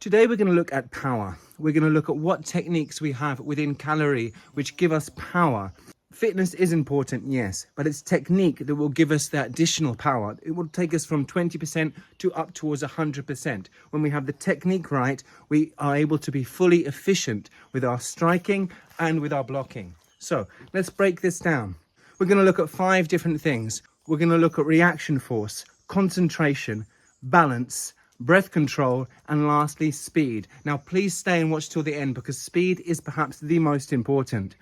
Today we're going to look at power. We're going to look at what techniques we have within Kalari which give us power. Fitness is important, yes, but it's technique that will give us that additional power. It will take us from 20% to up towards 100%. When we have the technique right, we are able to be fully efficient with our striking and with our blocking. So let's break this down. We're going to look at 5 different things. We're going to look at reaction force, concentration, balance, breath control, and lastly, speed. Now, please stay and watch till the end because speed is perhaps the most important.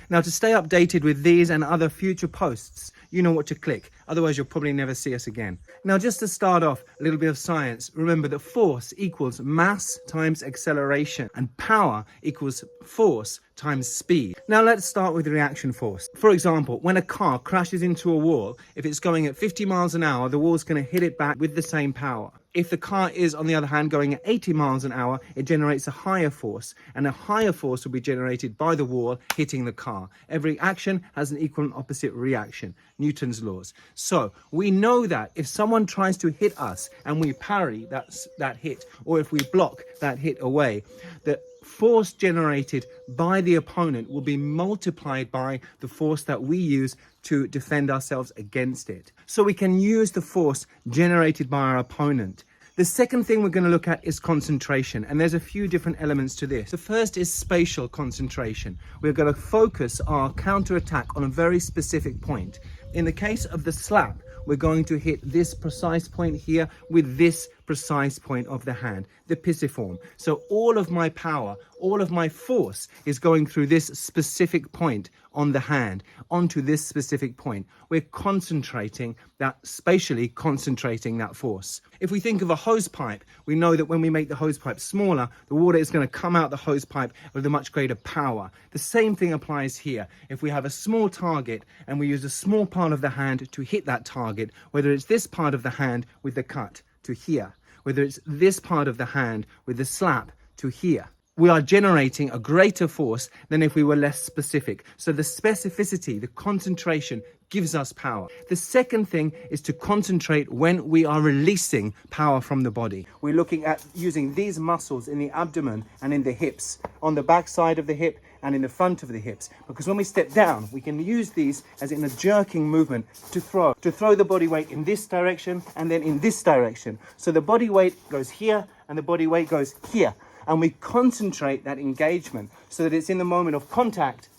Now, to stay updated with these and other future posts, you know what to click. Otherwise, you'll probably never see us again. Now, just to start off, a little bit of science. Remember that force equals mass times acceleration and power equals force times speed. Now, let's start with reaction force. For example, when a car crashes into a wall, if it's going at 50 miles an hour, the wall's going to hit it back with the same power. If the car is, on the other hand, going at 80 miles an hour, it generates a higher force, and a higher force will be generated by the wall hitting the car. Every action has an equal and opposite reaction. Newton's laws. So we know that if someone tries to hit us and we parry that hit, or if we block that hit away, the force generated by the opponent will be multiplied by the force that we use to defend ourselves against it. So we can use the force generated by our opponent. The second thing we're going to look at is concentration, and there's a few different elements to this. The first is spatial concentration. We're going to focus our counterattack on a very specific point. In the case of the slap, we're going to hit this precise point here with this precise point of the hand, the pisiform. So all of my power, all of my force is going through this specific point on the hand, onto this specific point. We're concentrating that, spatially concentrating that force. If we think of a hose pipe, we know that when we make the hose pipe smaller, the water is going to come out the hose pipe with a much greater power. The same thing applies here. If we have a small target and we use a small part of the hand to hit that target, whether it's this part of the hand with the cut to here, whether it's this part of the hand with the slap to here, we are generating a greater force than if we were less specific. So the specificity, the concentration gives us power. The second thing is to concentrate when we are releasing power from the body. We're looking at using these muscles in the abdomen and in the hips, on the back side of the hip and in the front of the hips. Because when we step down, we can use these as in a jerking movement to throw the body weight in this direction and then in this direction. So the body weight goes here and the body weight goes here. And we concentrate that engagement so that it's in the moment of contact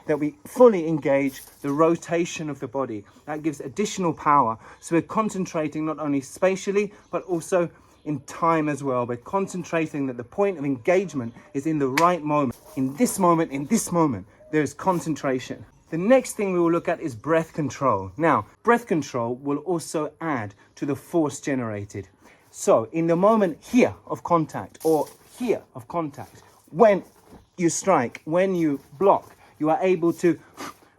that we fully engage the rotation of the body. That gives additional power. So we're concentrating not only spatially, but also in time as well. We're concentrating that the point of engagement is in the right moment. In this moment, there's concentration. The next thing we will look at is breath control. Now, breath control will also add to the force generated. So in the moment here of contact or here of contact, when you strike, when you block, you are able to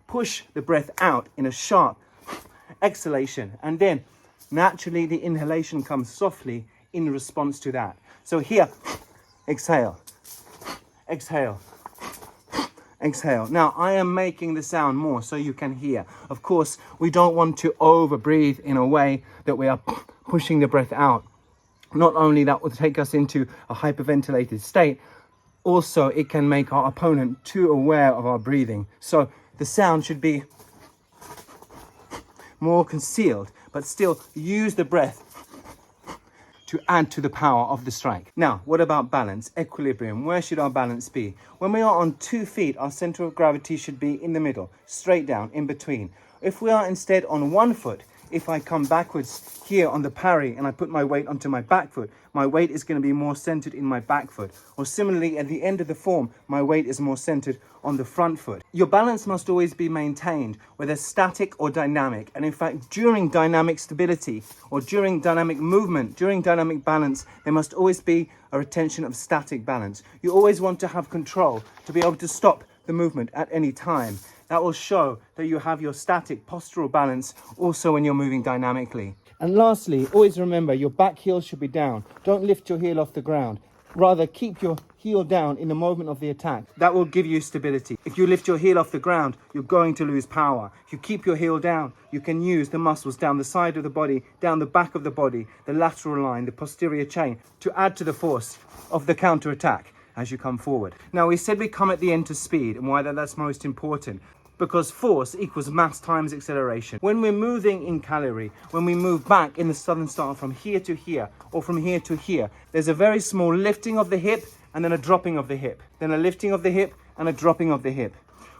push the breath out in a sharp exhalation. And then naturally the inhalation comes softly in response to that. So here, exhale, exhale, exhale. Now I am making the sound more so you can hear. Of course, we don't want to over breathe in a way that we are pushing the breath out. Not only that will take us into a hyperventilated state, also it can make our opponent too aware of our breathing. So the sound should be more concealed, but still use the breath to add to the power of the strike. Now, what about balance, equilibrium? Where should our balance be? When we are on 2 feet, our center of gravity should be in the middle, straight down, in between. If we are instead on 1 foot, if I come backwards here on the parry and I put my weight onto my back foot, my weight is going to be more centered in my back foot. Or similarly, at the end of the form, my weight is more centered on the front foot. Your balance must always be maintained, whether static or dynamic. And in fact, during dynamic stability or during dynamic movement, during dynamic balance, there must always be a retention of static balance. You always want to have control to be able to stop the movement at any time. That will show that you have your static postural balance also when you're moving dynamically. And lastly, always remember your back heel should be down. Don't lift your heel off the ground. rather keep your heel down in the moment of the attack. That will give you stability. If you lift your heel off the ground, you're going to lose power. If you keep your heel down, you can use the muscles down the side of the body, down the back of the body, the lateral line, the posterior chain, to add to the force of the counter attack as you come forward. Now, we said we come at the end to speed, and why that's most important. Because force equals mass times acceleration. When we're moving in KALARI, when we move back in the southern style from here to here, or from here to here, there's a very small lifting of the hip and then a dropping of the hip, then a lifting of the hip and a dropping of the hip.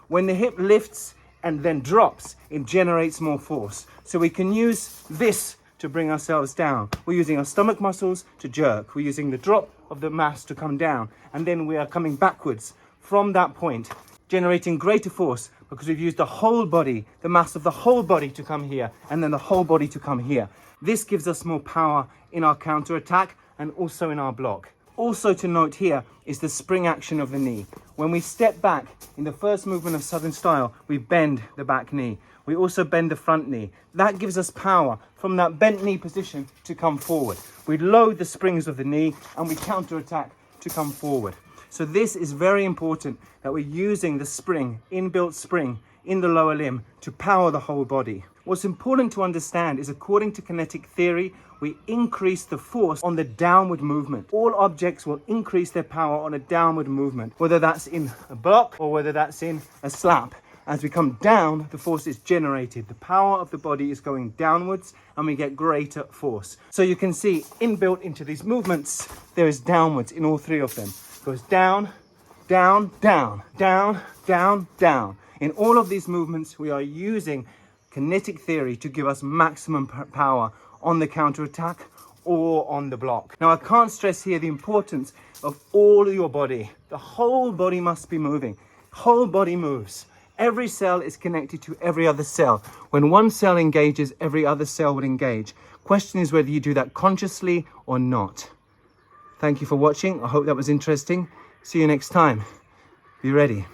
When the hip lifts and then drops, it generates more force. So we can use this to bring ourselves down. We're using our stomach muscles to jerk. We're using the drop of the mass to come down. And then we are coming backwards from that point, generating greater force because we've used the whole body, the mass of the whole body to come here, and then the whole body to come here. This gives us more power in our counter attack and also in our block. Also to note here is the spring action of the knee. When we step back in the first movement of Southern style, we bend the back knee. We also bend the front knee. That gives us power from that bent knee position to come forward. We load the springs of the knee and we counter attack to come forward. So this is very important, that we're using the spring, inbuilt spring in the lower limb to power the whole body. What's important to understand is, according to kinetic theory, we increase the force on the downward movement. All objects will increase their power on a downward movement, whether that's in a block or whether that's in a slap. As we come down, the force is generated. The power of the body is going downwards and we get greater force. So you can see inbuilt into these movements, there is downwards in all three of them. It goes down, down, down, down, down, down. In all of these movements, we are using kinetic theory to give us maximum power on the counter attack or on the block. Now, I can't stress here the importance of all of your body. The whole body must be moving. Whole body moves. Every cell is connected to every other cell. When one cell engages, every other cell would engage. Question is whether you do that consciously or not. Thank you for watching. I hope that was interesting. See you next time. Be ready.